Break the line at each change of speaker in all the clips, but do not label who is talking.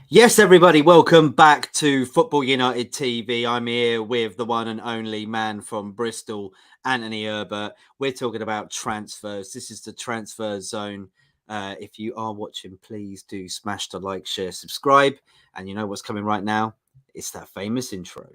Yes, everybody, welcome back to Football United TV. I'm here with the one and only man from Bristol, Anthony Herbert. We're talking about transfers. This is the transfer zone. If you are watching, please do smash the like, share, subscribe. And you know what's coming right now? It's that famous intro.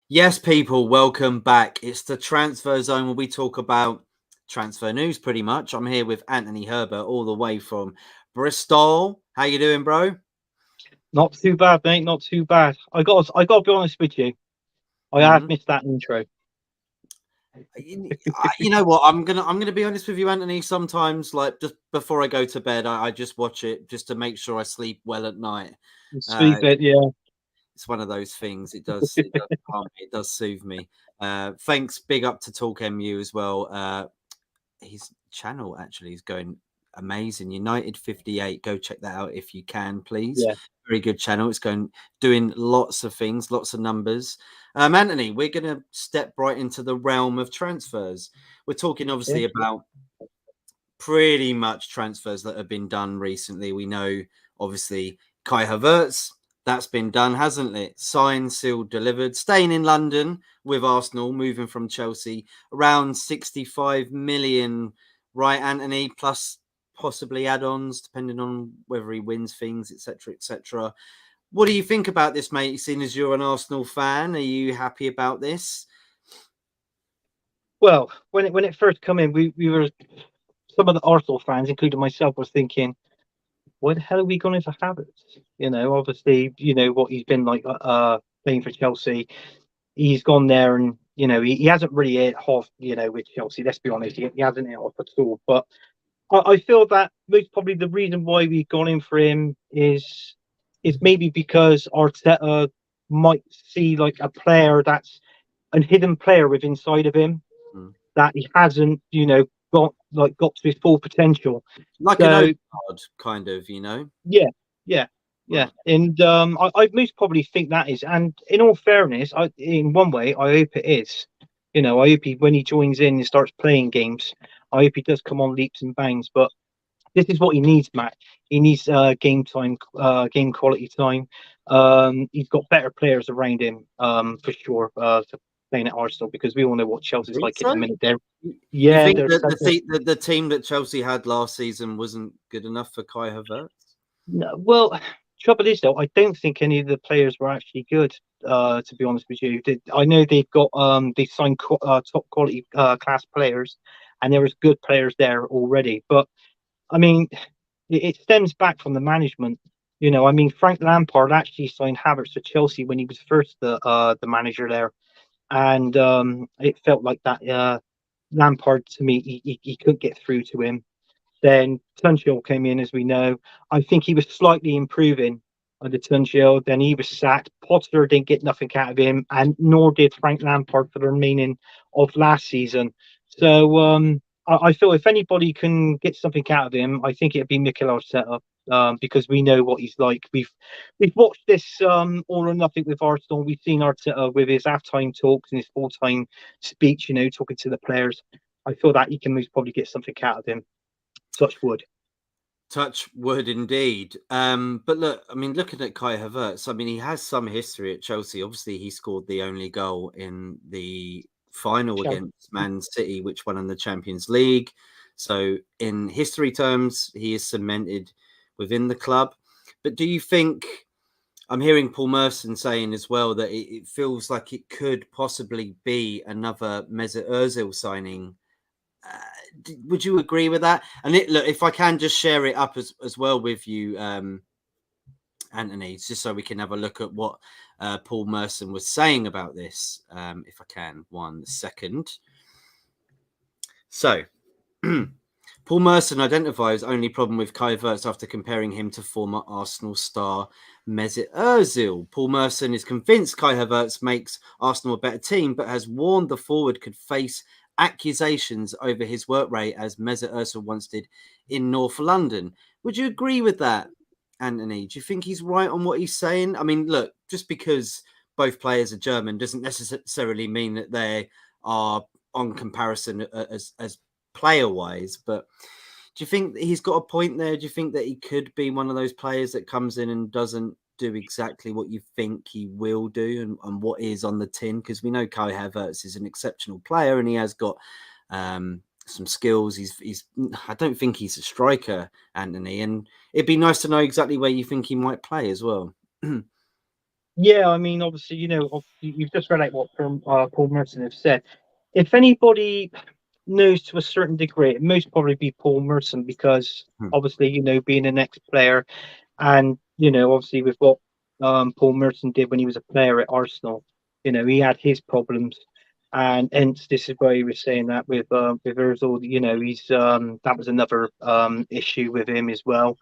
Yes, people, welcome back. It's the transfer zone where we talk about transfer news pretty much. I'm here with Anthony Herbert all the way from Bristol. How you doing, bro?
Not too bad, mate. Not too bad. I got to be honest with you. I have missed that intro.
You know what? I'm gonna be honest with you, Anthony. Sometimes, like just before I go to bed, I just watch it just to make sure I sleep well at night. Uh,
Sleep it, yeah.
it's one of those things. It does calm me, it does soothe me. Thanks, big up to Talk MU as well. His channel actually is going amazing. United 58. Go check that out if you can, please.
Yeah.
Very good channel. It's doing lots of things, lots of numbers. Anthony, we're going to step right into the realm of transfers. We're talking
Yeah,
obviously
sure.
about pretty much transfers that have been done recently. We know obviously Kai Havertz, that's been done, hasn't it? Signed, sealed, delivered, staying in London with Arsenal, moving from Chelsea, around 65 million, right, Anthony, plus possibly add-ons, depending on whether he wins things, etc., etc. What do you think about this, mate? Seeing as you're an Arsenal fan, are you happy about this?
Well, when it first come in, we were some of the Arsenal fans, including myself, was thinking, why the hell are we going for Havertz? Obviously, what he's been like playing for Chelsea. He's gone there and he hasn't really hit off, with Chelsea. Let's be honest, he hasn't hit off at all. But I feel that most probably the reason why we've gone in for him is maybe because Arteta might see like a player that's a hidden player with inside of him
Mm.
that he hasn't, got to his full potential.
Like an
So
Odegaard, kind of, you know?
yeah, yeah, yeah,
Right.
and I most probably think that is. And in all fairness, in one way, I hope it is. I hope when he joins in and starts playing games, I hope he does come on leaps and bounds. But this is what he needs, Matt. He needs game time, game quality time. He's got better players around him, for sure, to playing at Arsenal because we all know what
You
Chelsea's
think
like at the
so?
minute. There,
You
yeah,
think
they're
that
such a
the team that Chelsea had last season wasn't good enough for Kai Havertz?
no, well. Trouble is, though, I don't think any of the players were actually good. To be honest with you, I know they've got they signed top quality class players, and there was good players there already. But I mean, it stems back from the management. I mean, Frank Lampard actually signed Havertz to Chelsea when he was first the manager there, and it felt like that. Lampard, to me, he couldn't get through to him. Then Tuchel came in, as we know. I think he was slightly improving under Tuchel. Then he was sacked. Potter didn't get nothing out of him, and nor did Frank Lampard for the remaining of last season. So I feel if anybody can get something out of him, I think it'd be Mikel Arteta. Because we know what he's like. We've watched this all or nothing with Arsenal. We've seen Arteta with his halftime talks and his full time speech. Talking to the players. I feel that he can most probably get something out of him. Touch wood.
Touch wood indeed. But look, I mean, looking at Kai Havertz, I mean, he has some history at Chelsea. Obviously, he scored the only goal in the final against Man City, which won in the Champions League. So, in history terms, he is cemented within the club. But do you think? I'm hearing Paul Merson saying as well that it feels like it could possibly be another Mesut Ozil signing. Would you agree with that? And look, if I can just share it up as well with you, Anthony, just so we can have a look at what Paul Merson was saying about this. If I can, 1 second. So, Paul Merson identifies only problem with Kai Havertz after comparing him to former Arsenal star Mesut Ozil. Paul Merson is convinced Kai Havertz makes Arsenal a better team, but has warned the forward could face accusations over his work rate, as Mesut Ozil once did in North London. Would you agree with that, Anthony? Do you think he's right on what he's saying? I mean, look, just because both players are German doesn't necessarily mean that they are on comparison as player-wise, but do you think that he's got a point there? Do you think that he could be one of those players that comes in and doesn't do exactly what you think he will do and what is on the tin? Because we know Kai Havertz is an exceptional player and he has got some skills. He's I don't think he's a striker, Anthony, and it'd be nice to know exactly where you think he might play as well.
Yeah, I mean, obviously, you've just read out what Paul Merson have said. If anybody knows to a certain degree, it most probably be Paul Merson, because obviously, being an ex-player, and obviously with what Paul Merson did when he was a player at Arsenal, he had his problems, and hence this is why he was saying that with Ozil, he's that was another issue with him as well.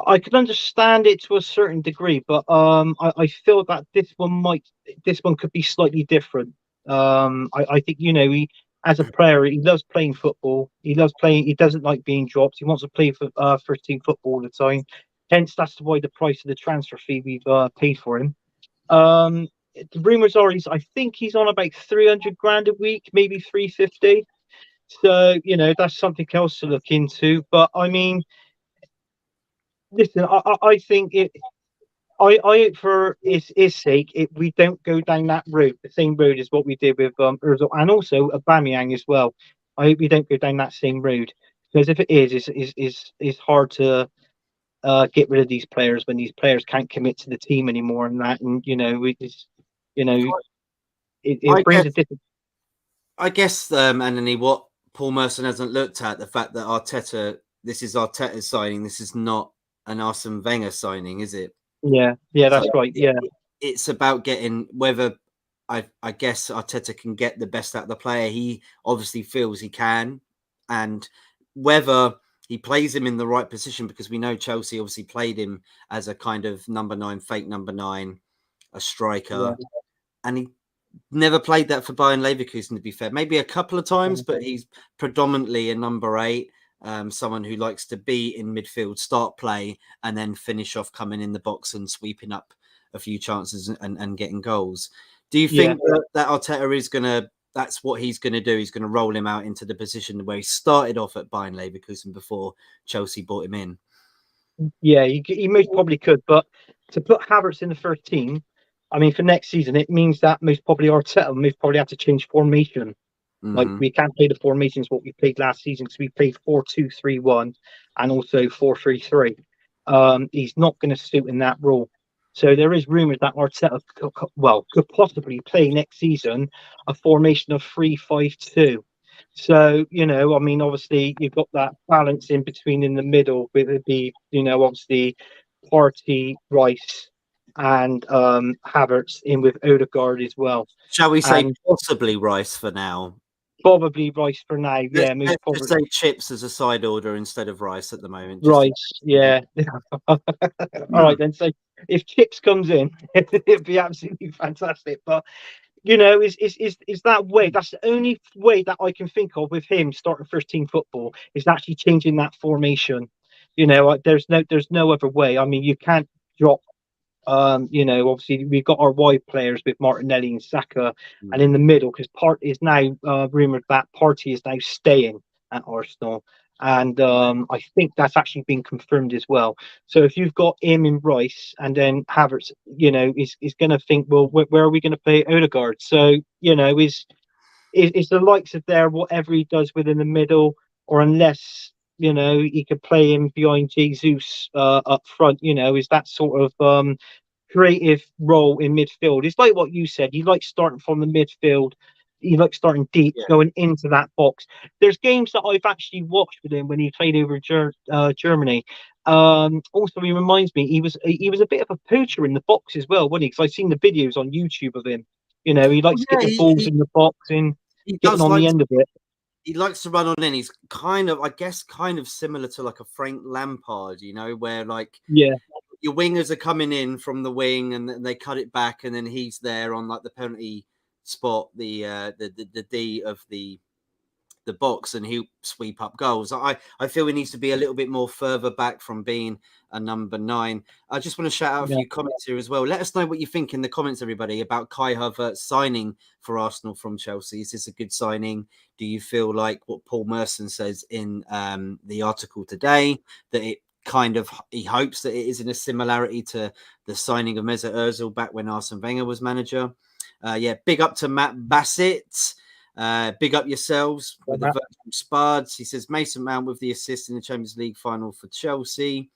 I can understand it to a certain degree, but I feel that this one could be slightly different. I think he, as a player, he loves playing football. He loves playing. He doesn't like being dropped. He wants to play for first team football all the time. Hence, that's why the price of the transfer fee we've paid for him. The rumors are I think he's on about 300 grand a week, maybe 350. So that's something else to look into. But I mean, listen, I think it. I hope for his sake, we don't go down that route, the same road as what we did with Ozil and also Aubameyang as well. I hope we don't go down that same road, because if it is, it's hard to get rid of these players when these players can't commit to the team anymore, and that, and it brings a different.
I guess, Anthony, what Paul Merson hasn't looked at, the fact that this is Arteta's signing. This is not an Arsene Wenger signing, is it?
Yeah, that's right. Yeah,
it's about getting whether I guess Arteta can get the best out of the player. He obviously feels he can, and whether he plays him in the right position, because we know Chelsea obviously played him as a kind of number 9, fake number 9, a striker, and he never played that for Bayern Leverkusen, to be fair. Maybe a couple of times, but he's predominantly a number 8. Someone who likes to be in midfield, start play, and then finish off coming in the box and sweeping up a few chances and getting goals. Do you think that Arteta is that's what he's going to do? He's going to roll him out into the position where he started off at Bayern Leverkusen before Chelsea bought him in?
Yeah, he most probably could, but to put Havertz in the first team, I mean, for next season, it means that most probably Arteta most probably have to change formation. Like, we can't play the formations what we played last season, because we played 4-2-3-1 and also 4-3-3. He's not going to suit in that role. So there is rumours that Arteta could possibly play next season a formation of 3-5-2. So, I mean, obviously you've got that balance in between in the middle with obviously Partey, Rice, and Havertz in with Odegaard as well.
Shall we say possibly Rice for now?
Probably Rice for now. Yeah,
let's just say Chips as a side order instead of Rice at the moment.
Rice, yeah. All right then. So if Chips comes in, it'd be absolutely fantastic. But is that way? That's the only way that I can think of with him starting first team football, is actually changing that formation. There's no other way. I mean, you can't drop. Obviously we've got our wide players with Martinelli and Saka, and in the middle, because Partey is now rumored that Partey is now staying at Arsenal, and I think that's actually been confirmed as well. So if you've got him in Rice, and then Havertz, is going to think, well, where are we going to play Odegaard? So is the likes of there, whatever he does within the middle, or unless he could play him behind Jesus up front, is that sort of creative role in midfield. It's like what you said. You like starting from the midfield, he likes starting deep,
Yeah.
going into that box. There's games that I've actually watched with him when he played over Germany. Also, he reminds me he was a bit of a poacher in the box as well, wasn't he? Because I've seen the videos on YouTube of him. He
Well,
likes
yeah,
getting balls in the box and
he
getting
does
on
like
the end of it.
he likes to run on in. He's kind of, I guess, kind of similar to like a Frank Lampard, where like
Yeah,
your wingers are coming in from the wing and then they cut it back, and then he's there on like the penalty spot, the D of the box, and he'll sweep up goals. I feel he needs to be a little bit more further back from being a number 9. I just want to shout out a
yeah.
few comments here as well. Let us know what you think in the comments, everybody, about Kai Havertz signing for Arsenal from Chelsea. Is this a good signing? Do you feel like what Paul Merson says in the article today, that it kind of, he hopes that it is in a similarity to the signing of Mesut Ozil back when Arsene Wenger was manager? Yeah, big up to Matt Bassett. Big up yourselves with the virtual spuds. He says Mason Mount with the assist in the Champions League final for Chelsea.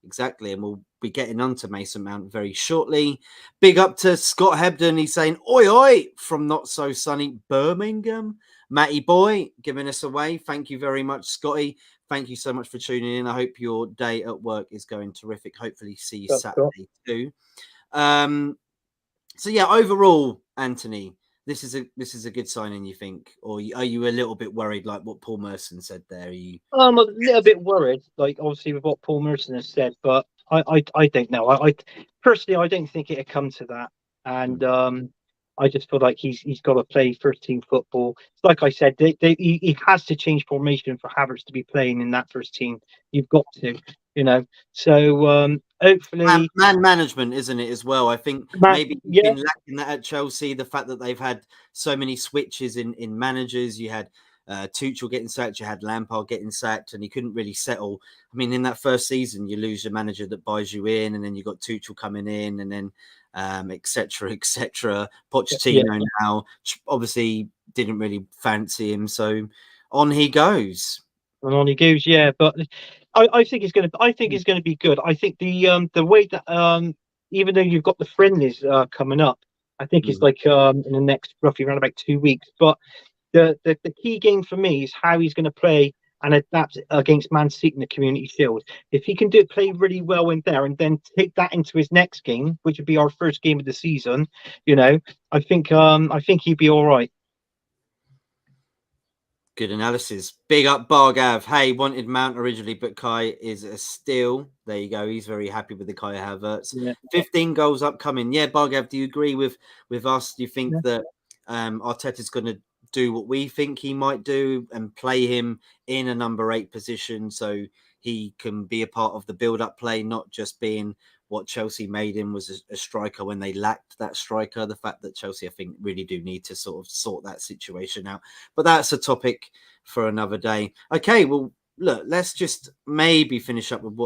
Exactly. And we'll be getting on to Mason Mount very shortly. Big up to Scott Hebden. He's saying, oi, oi, from not so sunny Birmingham. Matty Boy giving us away. Thank you very much, Scotty. Thank you so much for tuning in. I hope your day at work is going terrific. Hopefully see you Saturday too. So yeah, overall, Anthony, this is a good signing, you think, or are you a little bit worried, like what Paul Merson said there? Are you?
I'm a little bit worried, like obviously with what Paul Merson has said, but I don't know. I personally I don't think it'd come to that, and I just feel like he's got to play first team football. Like I said, he has to change formation for Havertz to be playing in that first team. You've got to, you know. So hopefully,
Man management, isn't it, as well? I think maybe you've
yeah,
been lacking that at Chelsea. The fact that they've had so many switches in managers. You had Tuchel getting sacked, you had Lampard getting sacked, and he couldn't really settle. I mean, in that first season, you lose your manager that buys you in, and then you got Tuchel coming in, and then etc. etc.
yeah.
Pochettino now obviously didn't really fancy him, so on he goes.
And on he goes, yeah. But I think it's going to. I think it's going to be good. I think the way that even though you've got the friendlies coming up, I think it's
Mm.
like in the next roughly around about 2 weeks. But the key game for me is how he's going to play and adapt against Man City in the Community Shield. If he can play really well in there and then take that into his next game, which would be our first game of the season, I think he'd be all right.
Good analysis. Big up Bargav. Hey, wanted Mount originally, but Kai is a steal. There you go. He's very happy with the Kai Havertz.
Yeah.
15 goals upcoming. Yeah, Bargav, do you agree with us? Do you think
Yeah.
that Arteta's going to do what we think he might do and play him in a number 8 position so he can be a part of the build-up play, not just being what Chelsea made him was a striker when they lacked that striker? The fact that Chelsea, I think, really do need to sort of sort that situation out. But that's a topic for another day. Okay, well, look, let's just maybe finish up with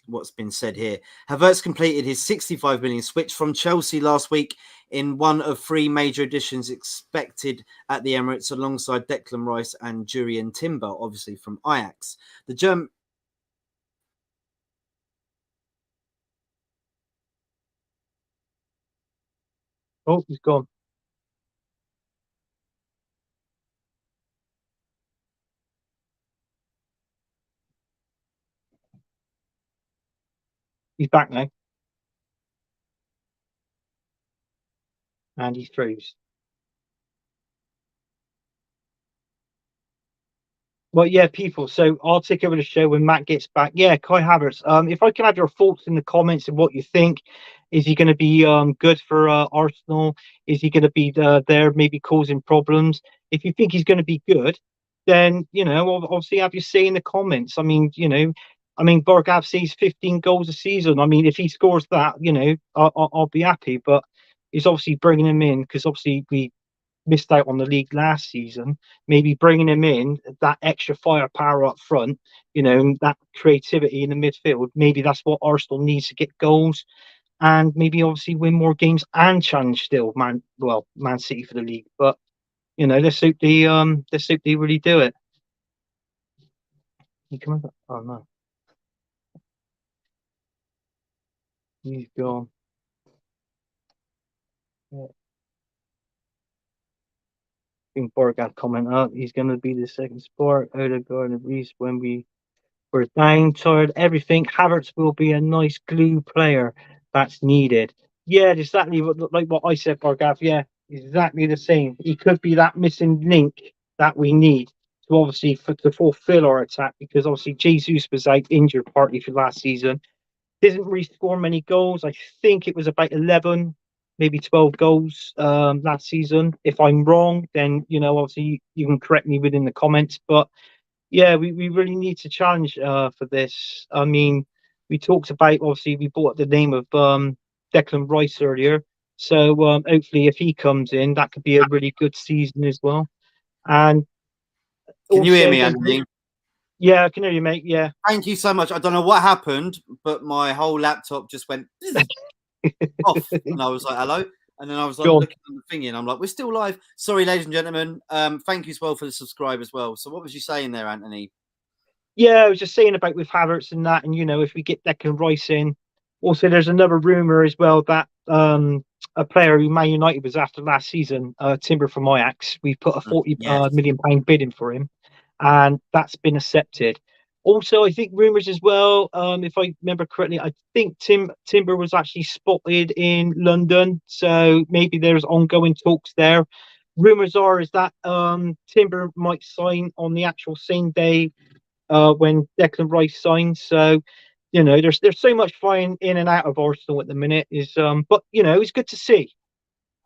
what's been said here. Havertz completed his 65 million switch from Chelsea last week in one of 3 major additions expected at the Emirates alongside Declan Rice and Jurrien Timber, obviously from Ajax. The German...
Oh, he's gone. He's back now, and he throws. Well, yeah, people. So I'll take over the show when Matt gets back. Yeah, Kai Havertz. If I can have your thoughts in the comments of what you think. Is he going to be good for Arsenal? Is he going to be there maybe causing problems? If you think he's going to be good, then obviously have your say in the comments. I mean, Borgav sees 15 goals a season. I mean, if he scores that, I'll be happy. But he's obviously bringing him in because obviously we missed out on the league last season, maybe bringing him in, that extra firepower up front, that creativity in the midfield, maybe that's what Arsenal needs to get goals and maybe obviously win more games and challenge still Man City for the league. But let's hope they really do it. You come over? Oh no, he's gone. Yeah. think Borgat comment up. He's going to be the second sport. Odegaard and Reece when we're down, tired, everything. Havertz will be a nice glue player that's needed. Yeah, exactly like what I said, Borgav. Yeah, exactly the same. He could be that missing link that we need to obviously to fulfill our attack because obviously Jesus was out injured partly for last season. Didn't really score many goals. I think it was about 11, maybe 12 goals last season. If I'm wrong, then obviously you can correct me within the comments. But yeah, we really need to challenge for this. I mean, we talked about obviously we brought up the name of Declan Rice earlier. So hopefully if he comes in, that could be a really good season as well. And
Can you hear
also
me, Anthony?
yeah, I can hear you, mate. Yeah.
Thank you so much. I don't know what happened, but my whole laptop just went off, and I was like, "Hello," and then I was like
Go on.
looking at the thingy, and I'm like, "We're still live." Sorry, ladies and gentlemen. Thank you as well for the subscribe as well. So, what was you saying there, Anthony?
Yeah, I was just saying about with Havertz and that, and if we get Declan Rice in. Also, there's another rumor as well that a player who Man United was after last season, Timber from Ajax, we put a 40
Yes.
million pound bid in for him, and that's been accepted. Also, I think rumors as well. If I remember correctly, I think Timber was actually spotted in London, so maybe there's ongoing talks there. Rumors are is that Timber might sign on the actual same day when Declan Rice signs. So, there's so much flying in and out of Arsenal at the minute. But it's good to see,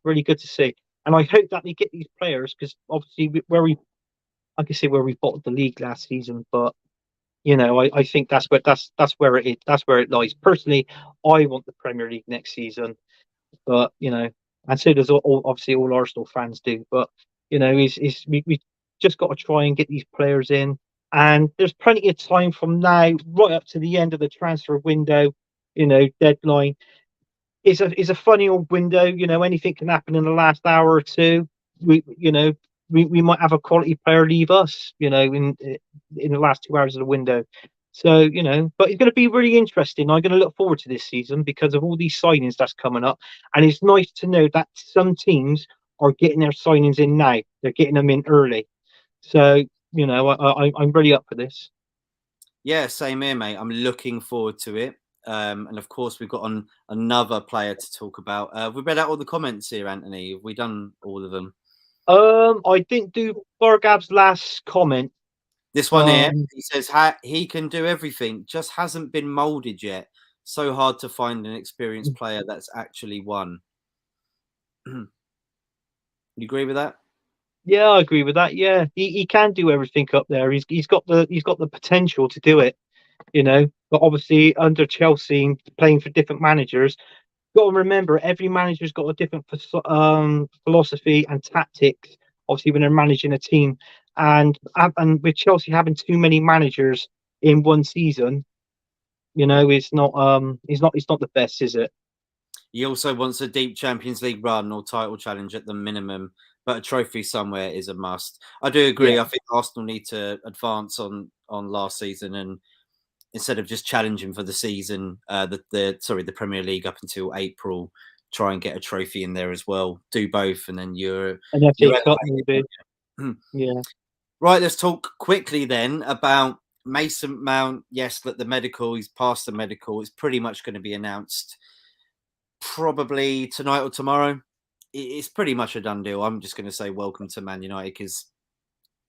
really good to see. And I hope that we get these players because obviously I can say where we bottled the league last season, but I think that's where it is. That's where it lies. Personally, I want the Premier League next season, but and so does obviously all Arsenal fans do. But we just got to try and get these players in, and there's plenty of time from now right up to the end of the transfer window. Deadline. It's a funny old window. Anything can happen in the last hour or two. We might have a quality player leave us. In the last 2 hours of the window. So, but it's going to be really interesting. I'm going to look forward to this season because of all these signings that's coming up. And it's nice to know that some teams are getting their signings in now. They're getting them in early. So, I'm really up for this.
Yeah, same here, mate. I'm looking forward to it. And of course, we've got on another player to talk about. We've read out all the comments here, Anthony. Have we done all of them?
I didn't do Borgab's last comment.
This one here, he says he can do everything, just hasn't been molded yet. So hard to find an experienced player that's actually won. You agree with that?
Yeah, I agree with that. Yeah, he can do everything up there. He's got the potential to do it, But obviously, under Chelsea, playing for different managers, got to remember every manager's got a different philosophy and tactics. Obviously, when they're managing a team, and with Chelsea having too many managers in one season, it's not the best, is it?
He also wants a deep Champions League run or title challenge at the minimum, but a trophy somewhere is a must. I do agree.
Yeah.
I think Arsenal need to advance on last season, and instead of just challenging for the season, the Premier League up until April, try and get a trophy in there as well. Do both, and then you're
FA Cup maybe. Yeah.
Right. Let's talk quickly then about Mason Mount. Yes, that the medical, he's passed the medical. It's pretty much going to be announced probably tonight or tomorrow. It's pretty much a done deal. I'm just going to say welcome to Man United because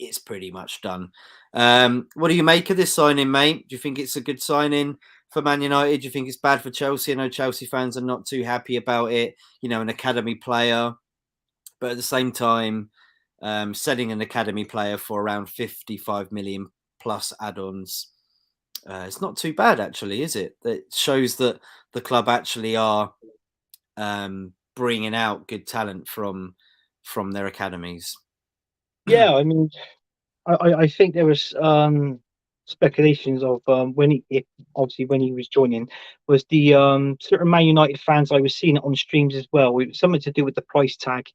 it's pretty much done. What do you make of this signing, mate? Do you think it's a good signing for Man United? Do you think it's bad for Chelsea? I know Chelsea fans are not too happy about it. An academy player, but at the same time, selling an academy player for around 55 million plus add-ons, it's not too bad, actually, is it? It shows that the club actually are bringing out good talent from their academies.
Yeah, I mean, I think there was speculations of when he was joining was the certain Man United fans. I was seeing it on streams as well. It was something to do with the price tag.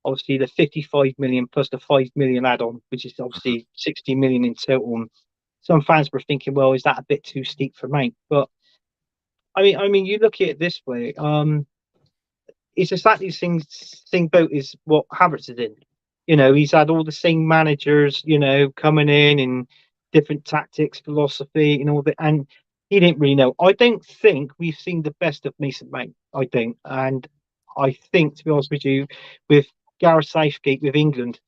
Obviously, the 55 million plus the 5 million add-on, which is obviously 60 million in total. Some fans were thinking, well, is that a bit too steep for Mount? But I mean, you look at it this way. It's exactly the same boat as what Havertz is in. he's had all the same managers, coming in and different tactics, philosophy, and all that, and he didn't really know. I don't think we've seen the best of Mason Mount. I don't, and I think, to be honest with you, with Gareth Southgate with England,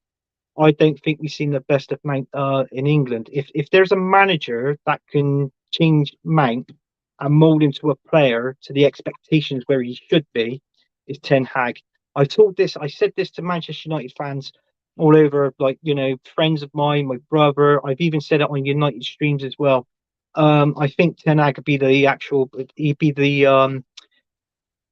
I don't think we've seen the best of Mount in England. If there's a manager that can change Mount and mold him to a player to the expectations where he should be, is Ten Hag. I said this to Manchester United fans all over, like, friends of mine, my brother. I've even said it on United streams as well. I think Ten Hag would be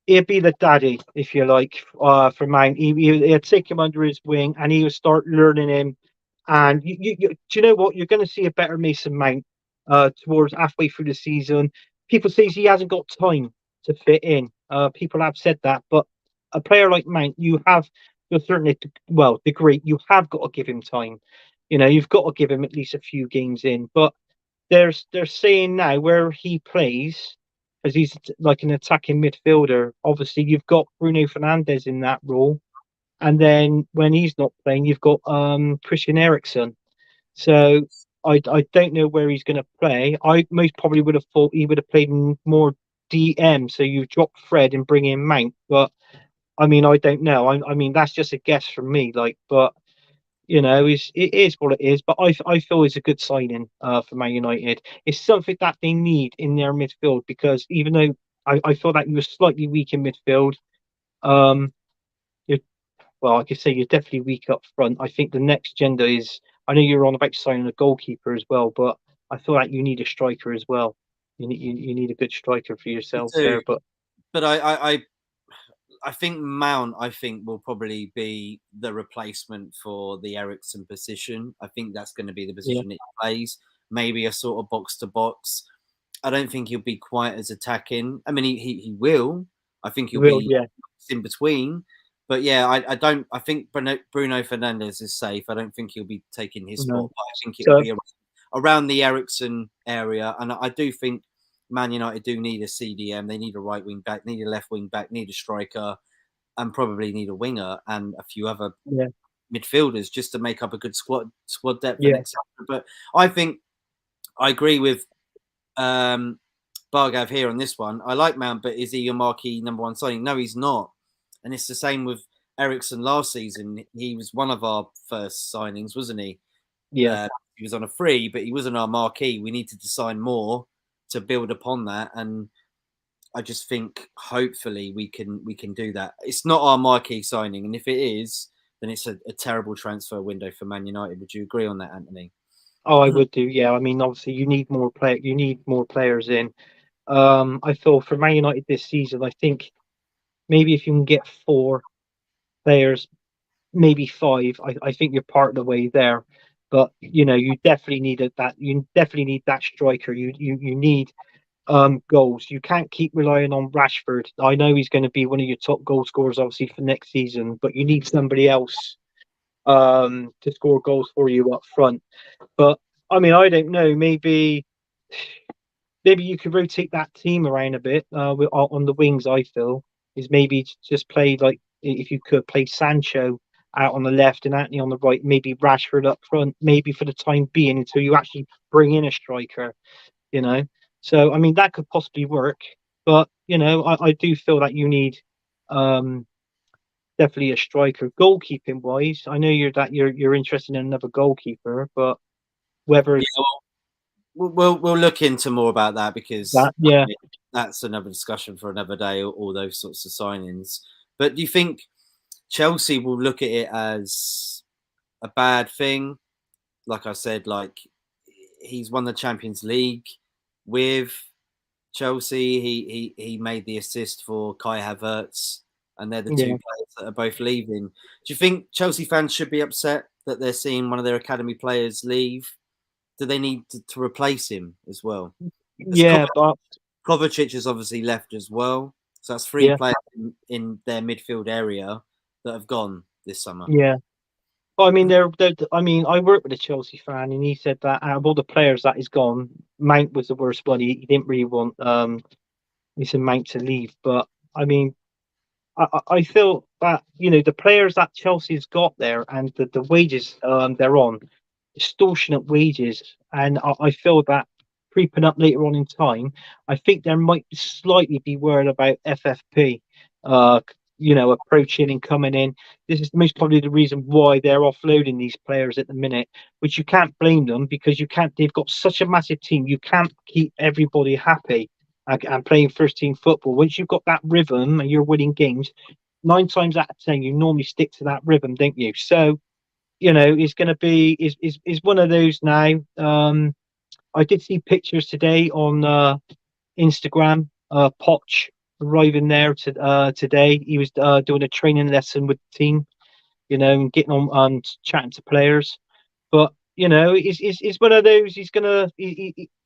he'd be the daddy, if you like, for Mount. He'd take him under his wing and he would start learning him. And do you know what? You're going to see a better Mason Mount towards halfway through the season. People say he hasn't got time to fit in. People have said that, but a player like Mount, you have to a certain degree, you have got to give him time. You've got to give him at least a few games in. But they're saying now where he plays, as he's like an attacking midfielder. Obviously, you've got Bruno Fernandes in that role, and then when he's not playing, you've got Christian Eriksen. So I don't know where he's going to play. I most probably would have thought he would have played more DM. So you drop Fred and bring in Mount, but I mean I don't know. I mean that's just a guess from me. Like, but it is what it is. But I feel it's a good signing for Man United. It's something that they need in their midfield because even though I feel that you were slightly weak in midfield, um, you're, well, I could say you're definitely weak up front. I think the next gender is. I know you're on about signing a goalkeeper as well, but I feel like you need a striker as well. You need a good striker for
You
yourselves
do,
there. But
but I think Mount, will probably be the replacement for the Ericsson position. I think that's going to be the
yeah,
position it plays. Maybe a sort of box to box. I don't think he'll be quite as attacking. I mean, he will. I think
you
he'll
will.
be
Yeah,
in between. But yeah, I don't. I think Bruno Fernandes is safe. I don't think he'll be taking his spot.
no.
But I think it'll
So
be around the Ericsson area, and I do think Man United do need a CDM. They need a right wing back, need a left wing back, need a striker, and probably need a winger and a few other
yeah,
midfielders just to make up a good squad depth and
yeah.
etc. But I think I agree with Bargav here on this one. I like Mount, but is he your marquee number one signing? No, he's not. And it's the same with Ericsson last season. He was one of our first signings, wasn't he?
Yeah.
He was on a free, but he wasn't our marquee. We needed to sign more to build upon that. And I just think hopefully we can do that. It's not our marquee signing, and if it is, then it's a terrible transfer window for Man United. Would you agree on that, Anthony?
Oh, I would do. Yeah. I mean, obviously, you need more play. You need more players in. I feel for Man United this season, I think maybe if you can get 4 players, maybe 5, I think you're part of the way there. But you definitely need that. You definitely need that striker. You need goals. You can't keep relying on Rashford. I know he's going to be one of your top goal scorers, obviously for next season, but you need somebody else to score goals for you up front. But I mean, I don't know. Maybe you could rotate that team around a bit on the wings. I feel is maybe just play like if you could play Sancho out on the left and Anthony on the right, maybe Rashford up front, maybe for the time being until you actually bring in a striker. You know, so I mean that could possibly work, but I do feel that you need um, definitely a striker. Goalkeeping wise, I know you're interested in another goalkeeper, but whether
Yeah, we'll look into more about that because
that, yeah.
that's another discussion for another day. All those sorts of signings. But do you think Chelsea will look at it as a bad thing? Like I said, like he's won the Champions League with Chelsea. He made the assist for Kai Havertz, and they're the two
Yeah.
players that are both leaving. Do you think Chelsea fans should be upset that they're seeing one of their academy players leave? Do they need to replace him as well? Because
Yeah, but
Kovacic has obviously left as well, so that's 3
yeah,
players in their midfield area that have gone this summer.
yeah. But I mean, I mean, I work with a Chelsea fan, and he said that out of all the players that is gone, Mount was the worst one. He didn't really want he said Mount to leave, but I mean, I feel that, the players that Chelsea's got there and the wages they're on, extortionate wages. And I feel that creeping up later on in time, I think there might slightly be worried about FFP, approaching and coming in. This is most probably the reason why they're offloading these players at the minute, which you can't blame them because they've got such a massive team. You can't keep everybody happy and playing first team football. Once you've got that rhythm and you're winning games, 9 times out of 10, you normally stick to that rhythm, don't you? So, it's going to be is one of those now. I did see pictures today on Instagram. Poch arriving there today. He was doing a training lesson with the team, and getting on chatting to players. But it's one of those.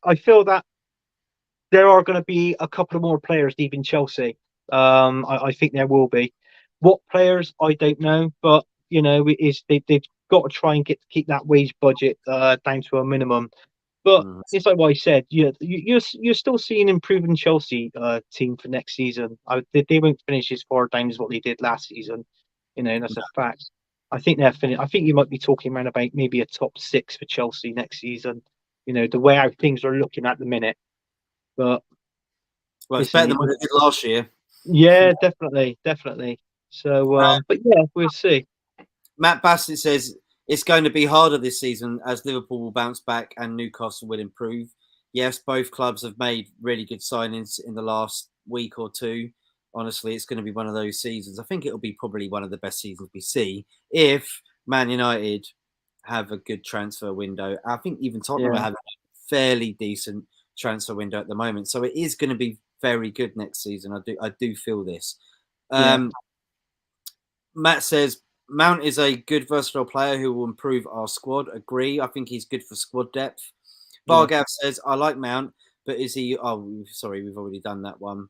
I feel that there are going to be a couple of more players leaving Chelsea. I think there will be. What players, I don't know, but they've got to try and keep that wage budget down to a minimum. But it's like what I said. You're still seeing improving Chelsea team for next season. They won't finish as far down as what they did last season. That's a fact. I think they're finished. I think you might be talking around about maybe a top 6 for Chelsea next season. The way how things are looking at the minute. But
it's better than what it did last year.
Yeah, definitely. So, but yeah, we'll see.
Matt Bassett says it's going to be harder this season as Liverpool will bounce back and Newcastle will improve. Yes, both clubs have made really good signings in the last week or two. Honestly, it's going to be one of those seasons. I think it'll be probably one of the best seasons we see if Man United have a good transfer window. I think even Tottenham have a fairly decent transfer window at the moment. So it is going to be very good next season. I do feel this. Matt says Mount is a good versatile player who will improve our squad. Agree. I think he's good for squad depth. Bargav says I like Mount, but is he? Oh, sorry, we've already done that one.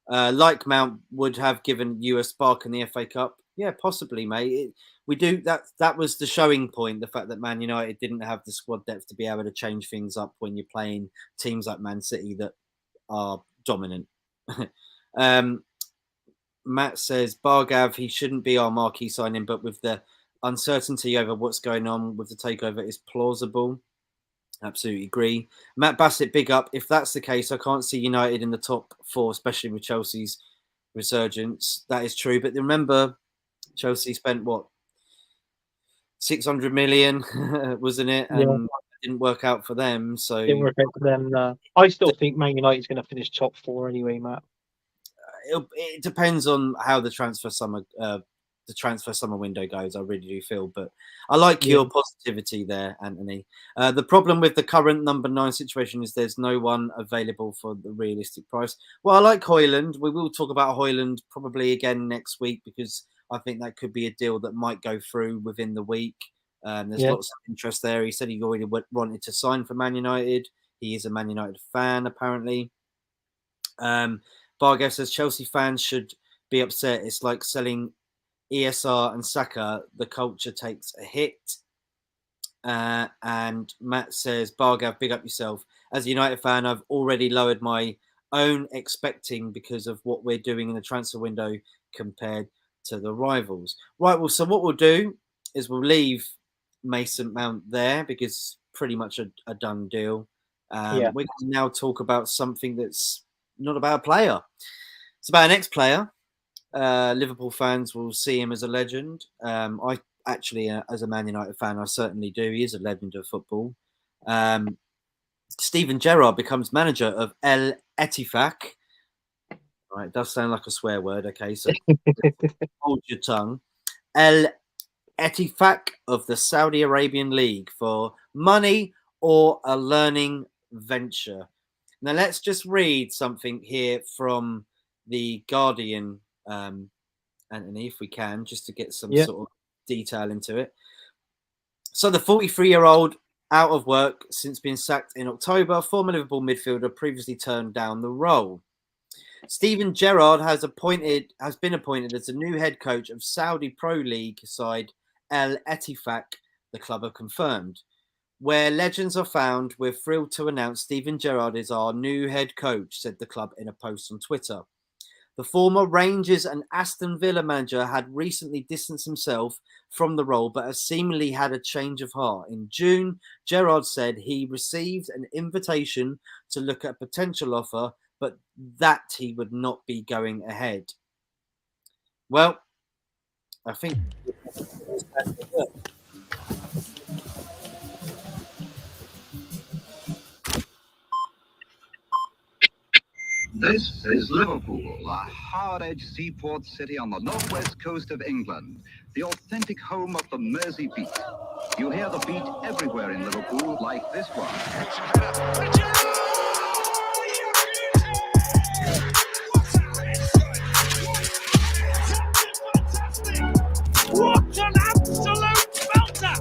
Like Mount would have given you a spark in the FA Cup. Yeah, possibly, mate. We do that. That was the showing point. The fact that Man United didn't have the squad depth to be able to change things up when you're playing teams like Man City that are dominant. Matt says Bargav, he shouldn't be our marquee signing, but with the uncertainty over what's going on with the takeover is plausible. Absolutely agree. Matt Bassett, big up. If that's the case, I can't see United in the top 4, especially with Chelsea's resurgence. That is true. But remember, Chelsea spent what? 600 million, wasn't it? And it didn't work out for them. So
it didn't work out for them. I still think Man United's going to finish top 4 anyway, Matt.
It depends on how the transfer summer window goes. I really do feel, but I like your positivity there, Anthony. The problem with the current number 9 situation is there's no one available for the realistic price. Well, I like Højlund. We will talk about Højlund probably again next week because I think that could be a deal that might go through within the week. There's lots of interest there. He said he already wanted to sign for Man United. He is a Man United fan, apparently. Bargev says Chelsea fans should be upset. It's like selling ESR and Saka. The culture takes a hit. And Matt says, Bargav, big up yourself. As a United fan, I've already lowered my own expecting because of what we're doing in the transfer window compared to the rivals. Right, well, so what we'll do is we'll leave Mason Mount there because pretty much a done deal. We're going to now talk about something that's not about a player. It's about an ex-player. Liverpool fans will see him as a legend. I actually, as a Man United fan, I certainly do. He is a legend of football. Steven Gerrard becomes manager of El Ettifaq. Right, it does sound like a swear word. Okay, so hold your tongue. El Ettifaq of the Saudi Arabian League for money or a learning venture. Now, let's just read something here from the Guardian, Anthony, if we can, just to get some sort of detail into it. So the 43-year-old, out of work since being sacked in October, former Liverpool midfielder previously turned down the role. Steven Gerrard has been appointed as the new head coach of Saudi Pro League side El Ettifaq, the club have confirmed. Where legends are found, we're thrilled to announce Steven Gerrard is our new head coach, said the club in a post on Twitter. The former Rangers and Aston Villa manager had recently distanced himself from the role, but has seemingly had a change of heart. In June, Gerrard said he received an invitation to look at a potential offer, but that he would not be going ahead. Well, I think
This is Liverpool, a hard-edged seaport city on the northwest coast of England, the authentic home of the Mersey beat. You'll hear the beat everywhere in Liverpool, like this one.
What an absolute belter!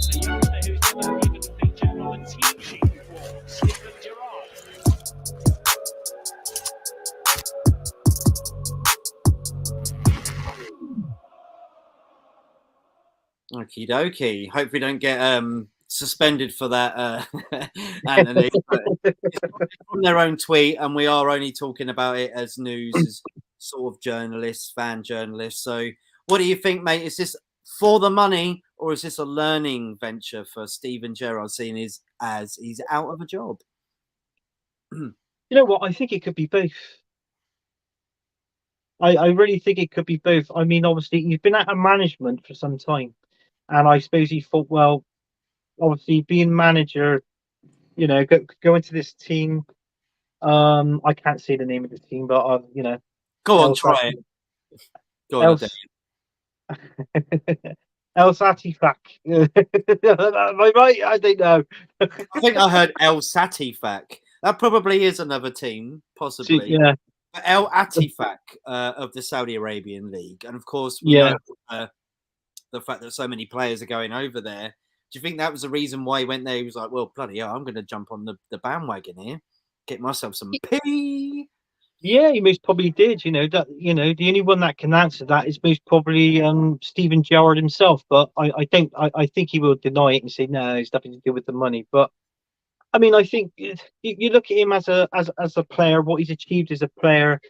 The youngster who's never even featured on a team sheet before, Steven Gerrard.
okie dokie. Hope we don't get suspended for that, Anthony. It's from their own tweet, and we are only talking about it as news, as sort of journalists, fan journalists. So, what do you think, mate? Is this for the money, or is this a learning venture for Steven Gerrard, seeing as he's out of a job?
You know what? I think it could be both. I really think it could be both. I mean, obviously, he's been out of management for some time, and I suppose he thought, well, obviously, being manager, you know, go into this team. I can't say the name of the team, but you know,
Go on, try it. Go on,
El Satifak. Am I right? I don't know.
I think I heard El Satifak. That probably is another team, possibly.
Yeah.
El Atifak of the Saudi Arabian League, and of course, we
Yeah.
know the fact that so many players are going over there. Do you think that was the reason why he went there? He was like, "Well, bloody hell, I'm going to jump on the bandwagon here, get myself some pee."
Yeah, he most probably did. You know that. You know, the only one that can answer that is most probably Steven Gerrard himself. But I think he will deny it and say no, it's nothing to do with the money. But I mean, I think you look at him as a player, what he's achieved as a player,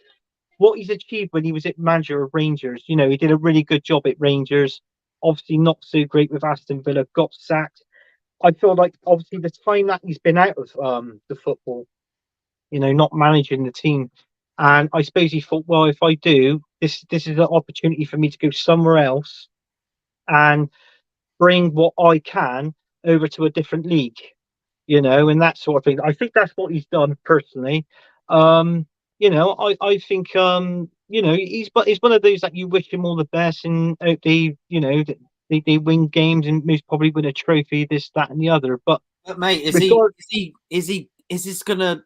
what he's achieved when he was at manager of Rangers. You know, he did a really good job at Rangers. Obviously, not so great with Aston Villa. Got sacked. I feel like obviously the time that he's been out of the football, you know, not managing the team. And I suppose he thought, well, if I do, this is an opportunity for me to go somewhere else and bring what I can over to a different league, you know, and that sort of thing. I think that's what he's done personally. You know, I think you know, he's one of those that you wish him all the best and hope they, you know, they win games and most probably win a trophy, this, that, and the other. But
mate, is this gonna?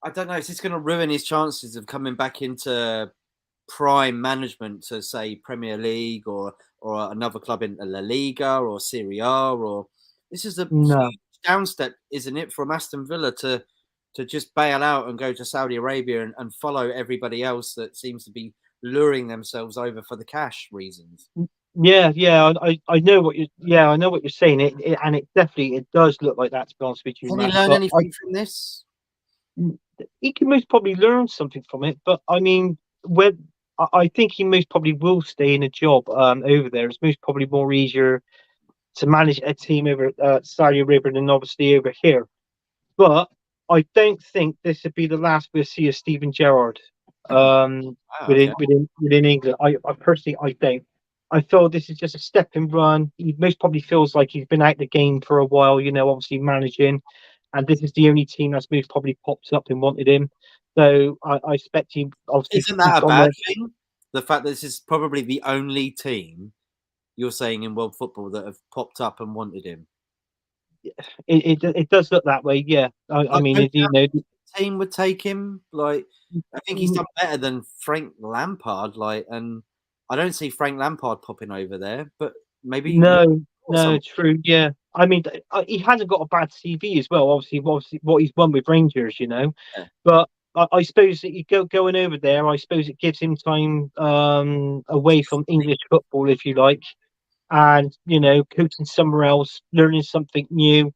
I don't know. Is this going to ruin his chances of coming back into prime management to say Premier League or another club in La Liga or Serie A? Or this is a huge downstep, isn't it, from Aston Villa to just bail out and go to Saudi Arabia and follow everybody else that seems to be luring themselves over for the cash reasons.
Yeah, I know what I know what you're saying. And it definitely does look like that, to be honest with you.
Can he learn anything from this?
He can most probably learn something from it, but I mean, I think he most probably will stay in a job over there. It's most probably more easier to manage a team over Saudi Arabia than obviously over here. But I don't think this would be the last we'll see of Steven Gerrard within England. I personally, I don't. I feel this is just a step and run. He most probably feels like he's been out the game for a while, you know, obviously managing. And this is the only team that's most probably popped up and wanted him. So I expect him. Obviously,
isn't that a bad thing? The fact that this is probably the only team you're saying in world football that have popped up and wanted him.
It does look that way, yeah. I mean, you know, the
team would take him. Like, I think he's done better than Frank Lampard. Like, and I don't see Frank Lampard popping over there, but maybe
no, true, yeah. I mean, he hasn't got a bad CV as well. Obviously, what he's won with Rangers, you know. Yeah. But I suppose that going over there, I suppose it gives him time away from English football, if you like, and you know, coaching somewhere else, learning something new.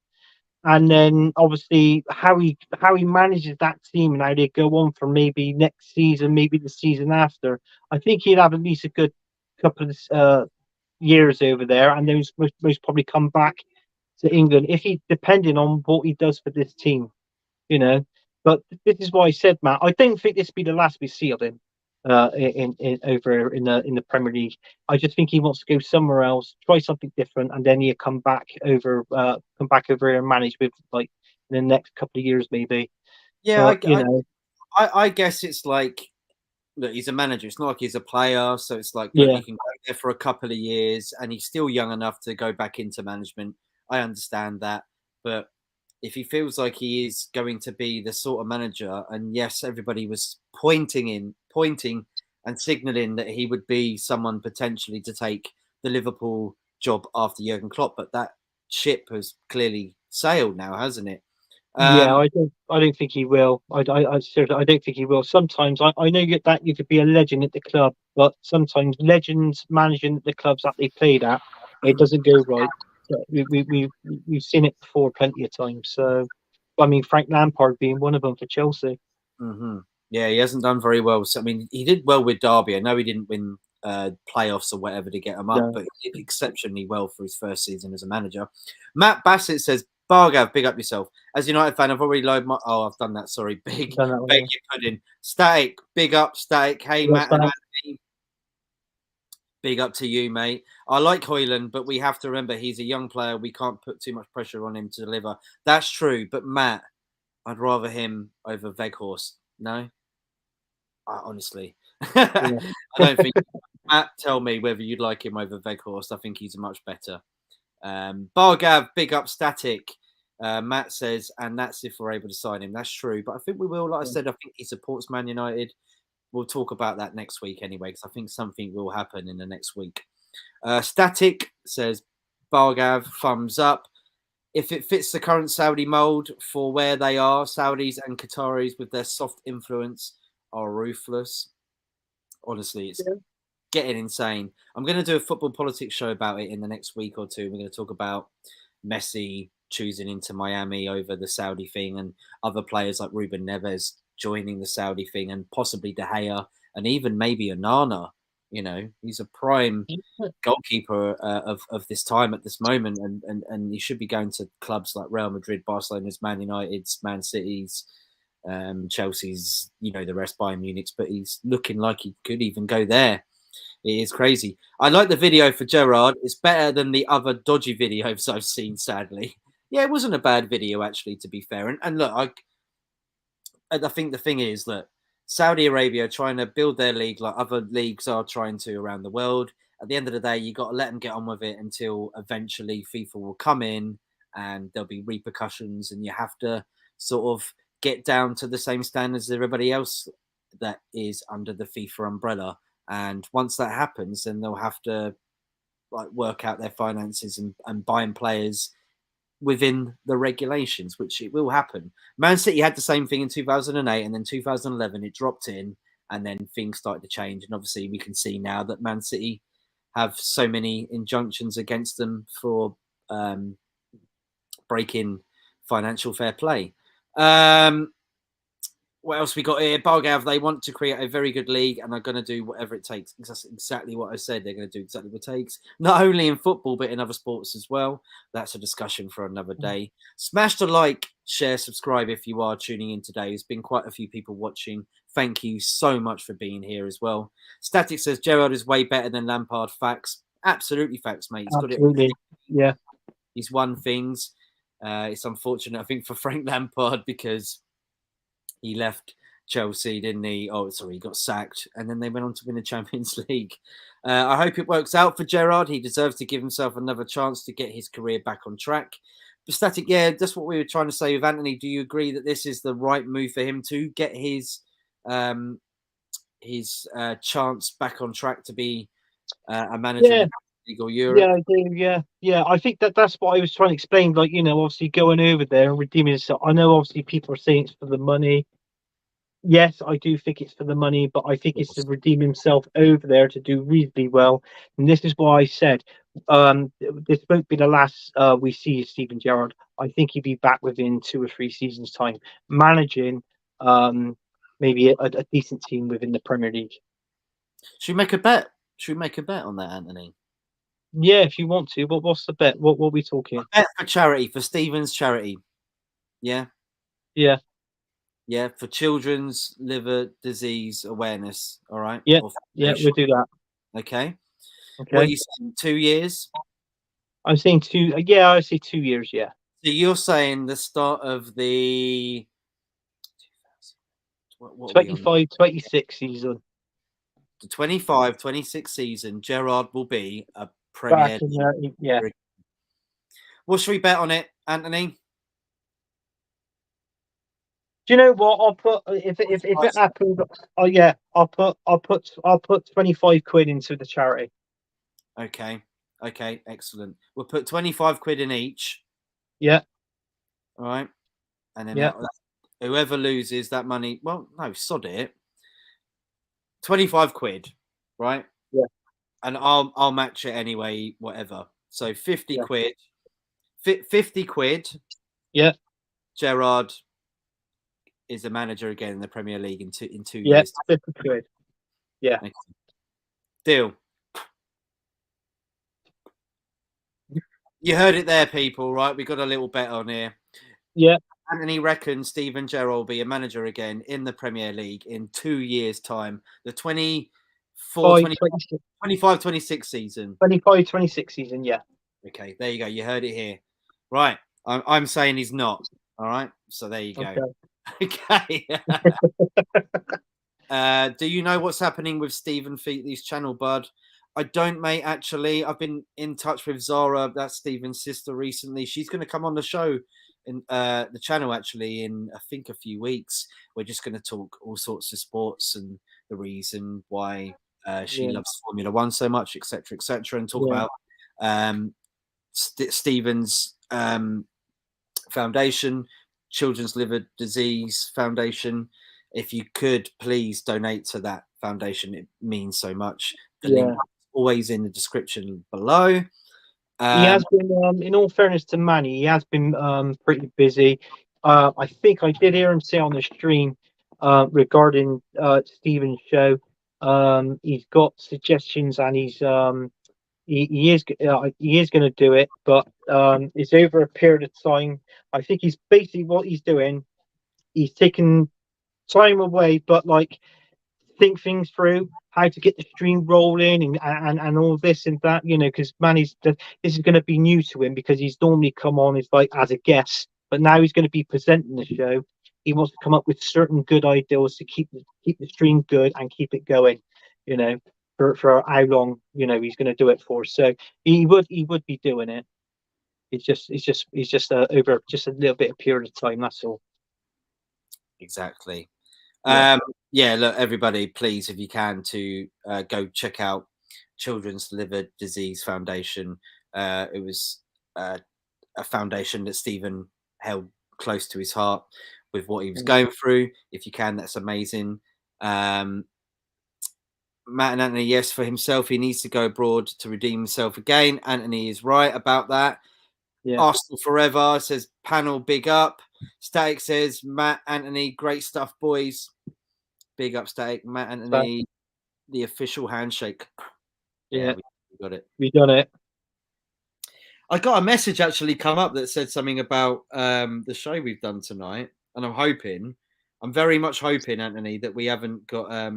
and then obviously how he manages that team and how they go on for maybe next season, maybe the season after. I think he'd have at least a good couple of years over there, and then most probably come back to England if he depending on what he does for this team, you know. But this is why I said, Matt, I don't think this will be the last we see of him in over in the Premier League. I just think he wants to go somewhere else, try something different, and then he'll come back over here and manage with like in the next couple of years maybe.
Yeah,
But, you know,
I guess it's like, look, he's a manager. It's not like he's a player, so it's like, look,
yeah,
he can go there for a couple of years, and he's still young enough to go back into management. I understand that, but if he feels like he is going to be the sort of manager, and yes, everybody was pointing and signalling that he would be someone potentially to take the Liverpool job after Jurgen Klopp, but that ship has clearly sailed now, hasn't it?
yeah, I don't think he will. I seriously, I don't think he will. Sometimes I know that you could be a legend at the club, but sometimes legends managing the clubs that they played at, it doesn't go right. We've seen it before plenty of times. So, I mean, Frank Lampard being one of them for Chelsea.
Mm-hmm. Yeah, he hasn't done very well. So, I mean, he did well with Derby. I know he didn't win playoffs or whatever to get him up,
No.
but he did exceptionally well for his first season as a manager. Matt Bassett says, Bargav, big up yourself. As a United fan, I've already loaded my... Oh, I've done that. Sorry. Big bacon pudding. Static. Big up, Static. Hey, Matt and Anthony. Big up to you, mate. I like Hoyland, but we have to remember he's a young player. We can't put too much pressure on him to deliver. That's true. But Matt, I'd rather him over Weghorst. No? Honestly.
Yeah.
I don't think... Matt, tell me whether you'd like him over Weghorst. I think he's much better. Bargav, big up Static. Matt says, and that's if we're able to sign him. That's true. But I think we will. Like I said, I think he supports Man United. We'll talk about that next week anyway, because I think something will happen in the next week. Static says, Bargav, thumbs up. If it fits the current Saudi mould for where they are, Saudis and Qataris with their soft influence are ruthless. Honestly, it's getting insane. I'm going to do a football politics show about it in the next week or two. We're going to talk about Messi choosing into Miami over the Saudi thing, and other players like Ruben Neves joining the Saudi thing, and possibly De Gea, and even maybe Onana. You know, he's a prime goalkeeper of this time at this moment, and he should be going to clubs like Real Madrid, Barcelona's, Man United's, Man City's, Chelsea's, you know, the rest, Bayern Munich's, but he's looking like he could even go there. It is crazy. I like the video for Gerrard. It's better than the other dodgy videos I've seen, sadly. Yeah, it wasn't a bad video, actually, to be fair. And look, I think the thing is that Saudi Arabia trying to build their league like other leagues are trying to around the world. At the end of the day, you got to let them get on with it until eventually FIFA will come in and there'll be repercussions, and you have to sort of get down to the same standards as everybody else that is under the FIFA umbrella. And once that happens, then they'll have to like work out their finances and buying players within the regulations, which it will happen. Man City had the same thing in 2008, and then 2011 it dropped in, and then things started to change. And obviously we can see now that Man City have so many injunctions against them for breaking financial fair play. What else we got here? Bargav, they want to create a very good league and are going to do whatever it takes. That's exactly what I said. They're going to do exactly what it takes. Not only in football, but in other sports as well. That's a discussion for another day. Smash the like, share, subscribe if you are tuning in today. There's been quite a few people watching. Thank you so much for being here as well. Static says Gerrard is way better than Lampard. Facts. Absolutely facts, mate. He's
Absolutely.
got it.
Yeah.
He's won things. It's unfortunate, I think, for Frank Lampard because he left Chelsea, didn't he? Oh, sorry, he got sacked. And then they went on to win the Champions League. I hope it works out for Gerrard. He deserves to give himself another chance to get his career back on track. But Static, yeah, that's what we were trying to say with Anthony. Do you agree that this is the right move for him to get his chance back on track to be a manager in the League or Europe?
Yeah, I do. Yeah. I think that's what I was trying to explain. Like, you know, obviously going over there and redeeming himself. I know obviously people are saying it's for the money. Yes, I do think it's for the money, but I think it's to redeem himself over there to do reasonably well. And this is why I said this won't be the last we see of Steven Gerrard. I think he'll be back within 2 or 3 seasons' time, managing maybe a decent team within the Premier League.
Should we make a bet? Should we make a bet on that, Anthony?
Yeah, if you want to. What's the bet? What are we talking?
A bet for charity, for Stephen's charity. Yeah.
Yeah.
Yeah, for children's liver disease awareness. All right.
Yeah. Yeah, we'll do that.
Okay.
Okay.
What are you saying? 2 years?
I'm saying 2. Yeah, I say 2 years. Yeah.
So you're saying the start of the
25-26 season.
The 25-26 season, Gerrard will be a Premier League.
Yeah.
What should we bet on it, Anthony?
Do you know what? I'll put if it happens. Oh yeah, I'll put 25 quid into the charity.
Okay, excellent. We'll put 25 quid in each.
Yeah.
All right, and then whoever loses that money. Well, no, sod it. 25 quid, right?
Yeah.
And I'll match it anyway, whatever. So 50 quid. 50 quid.
Yeah.
Gerrard is a manager again in the Premier League in two years.
Yeah, 50 quid. Yeah.
Deal. You heard it there, people, right? We got a little bet on here.
Yeah.
Anthony reckons Steven Gerrard will be a manager again in the Premier League in 2 years' time. The 25-26 season.
25-26 season, yeah.
Okay, there you go. You heard it here. Right. I'm saying he's not. All right. So there you go. Okay. Do you know what's happening with Stephen Featley's channel, bud? I don't, mate, actually. I've been in touch with Zara, that's Stephen's sister, recently. She's going to come on the show in the channel, actually, in, I think, a few weeks. We're just going to talk all sorts of sports and the reason why she loves Formula One so much, etc., and talk about Stephen's foundation, Children's Liver Disease Foundation. If you could please donate to that foundation, it means so much. The link is always in the description below.
He has been, in all fairness to Manny, he has been pretty busy. I think I did hear him say on the stream regarding Stephen's show. He's got suggestions and he is going to do it, but it's over a period of time. I think he's basically what he's doing. He's taking time away, but like think things through, how to get the stream rolling and all this and that, you know, because this is going to be new to him because he's normally come on as a guest, but now he's going to be presenting the show. He wants to come up with certain good ideas to keep the stream good and keep it going, you know, for how long, you know, he's going to do it for. So he would be doing it. It's just over just a little bit of period of time. That's all.
Exactly. Look, everybody, please, if you can, to go check out Children's Liver Disease Foundation. It was a foundation that Stephen held close to his heart with what he was going through. If you can, that's amazing. Matt and Anthony, yes, for himself, he needs to go abroad to redeem himself again. Anthony is right about that. Yeah. Arsenal forever, says panel, big up. Static says, Matt, Anthony, great stuff, boys. Big up, Static. Matt, Anthony, the official handshake.
Yeah,
we got it.
We done it.
I got a message actually come up that said something about the show we've done tonight. And I'm very much hoping, Anthony, that we haven't got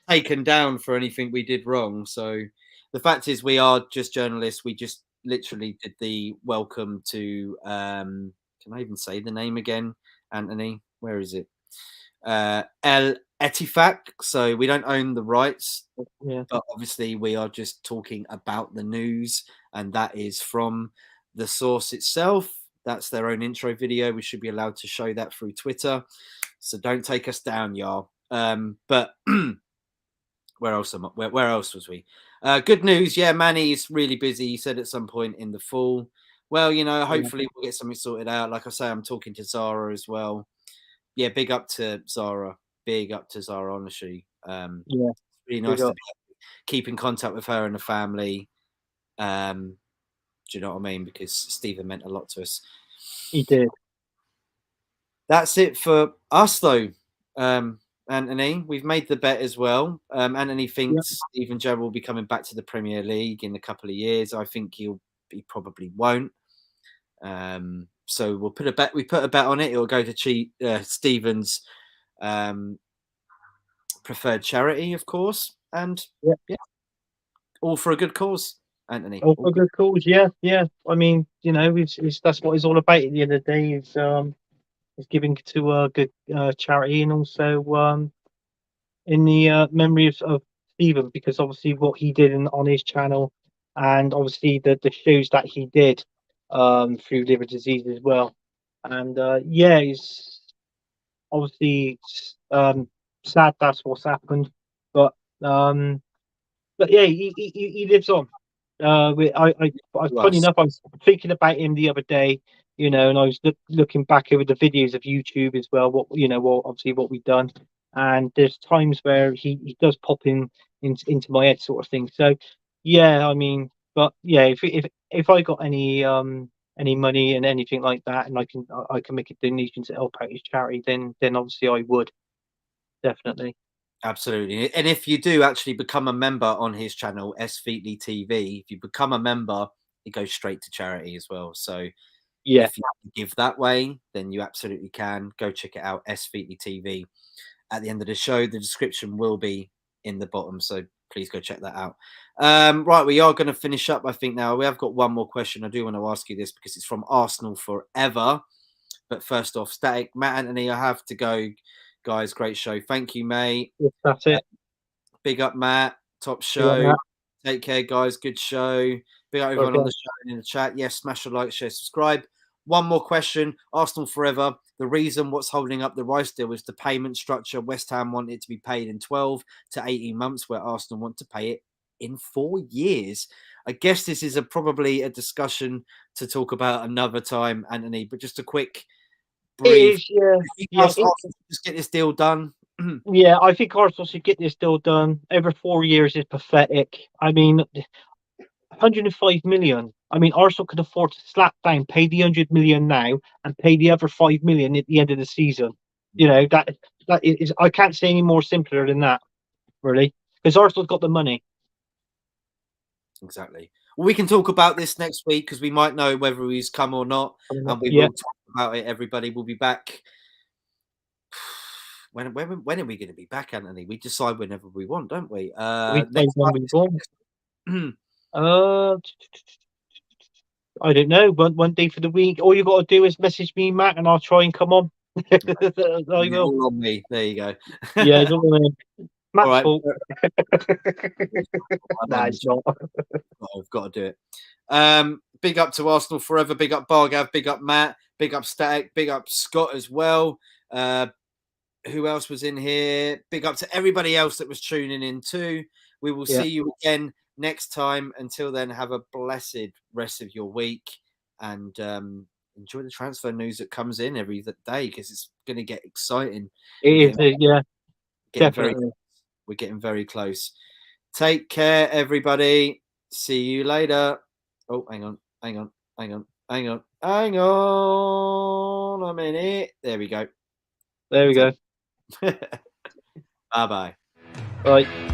taken down for anything we did wrong. So the fact is we are just journalists. We just literally did the welcome to, can I even say the name again, Anthony? Where is it? El Etifak. So we don't own the rights, but obviously we are just talking about the news, and that is from the source itself. That's their own intro video. We should be allowed to show that through Twitter. So don't take us down, y'all. But where else was we? Good news. Yeah, Manny's really busy. He said at some point in the fall. Well, you know, hopefully we'll get something sorted out. Like I say, I'm talking to Zara as well. yeah, big up to Zara. Big up to Zara, honestly.
Yeah,
Really nice
big
to
up.
keep in contact with her and the family. Do you know what I mean? Because Stephen meant a lot to us.
He did.
That's it for us, though. Anthony, we've made the bet as well. Anthony thinks Steven Gerrard will be coming back to the Premier League in a couple of years. I think he probably won't. So we'll put a bet. We put a bet on it. It will go to Stephen's preferred charity, of course, and yeah, all for a good cause, Anthony.
All for good cause. Yeah. I mean, that's what it's all about. At the end of the day, is giving to a good charity, and also in the memory of Stephen, because obviously what he did on his channel, and obviously the shows that he did through liver disease as well. And it's obviously sad that's what's happened, but yeah, he lives on. Funny enough, I was thinking about him the other day, and I was looking back over the videos of YouTube as well. Obviously what we've done, and there's times where he does pop into my head, sort of thing. So yeah, I mean, but yeah, if I got any money and anything like that, and I can make a donation to help out his charity, then obviously I would definitely.
Absolutely. And if you do actually become a member on his channel, S Featley TV, if you become a member, it goes straight to charity as well. So
yeah,
if you give that way, then you absolutely can. Go check it out, S Featley TV. At the end of the show, the description will be in the bottom. So please go check that out. Right, we are going to finish up, I think, now. We have got one more question. I do want to ask you this because it's from Arsenal Forever. But first off, Static, Matt, Anthony, I have to go. Guys, great show. Thank you, mate.
Yes, that's it.
Big up, Matt. Top show. Take care, guys. Good show. Big up everyone on the show and in the chat. Yes, smash a like, share, subscribe. One more question. Arsenal Forever. The reason what's holding up the Rice deal is the payment structure. West Ham want it to be paid in 12 to 18 months, where Arsenal want to pay it in 4 years. I guess this is probably a discussion to talk about another time, Anthony, but just a quick brief. Just get this deal done.
Yeah, I think Arsenal should get this deal done. Every 4 years is pathetic. I mean, 105 million. I mean, Arsenal could afford to slap down, pay the 100 million now, and pay the other 5 million at the end of the season. That is. I can't say any more simpler than that, really, because Arsenal's got the money.
Exactly. Well, we can talk about this next week because we might know whether he's come or not, and we will talk about it. Everybody will be back. When are we going to be back, Anthony? We decide whenever we want, don't we?
Next when we want. I don't know. One day for the week. All you got to do is message me, Matt, and I'll try and come on. I will.
All on me. There you go.
Yeah, it's all on me. Matt's fault.
Nah, it's not. I've got to do it. Big up to Arsenal Forever. Big up Bargav. Big up Matt. Big up Static. Big up Scott as well. Who else was in here? Big up to everybody else that was tuning in too. We will see you again next time. Until then, have a blessed rest of your week and enjoy the transfer news that comes in every day because it's going to get exciting.
It is, yeah. Definitely.
We're getting very close. Take care, everybody. See you later. Oh, hang on. A minute. There we go.
There we go.
Bye-bye.
Bye.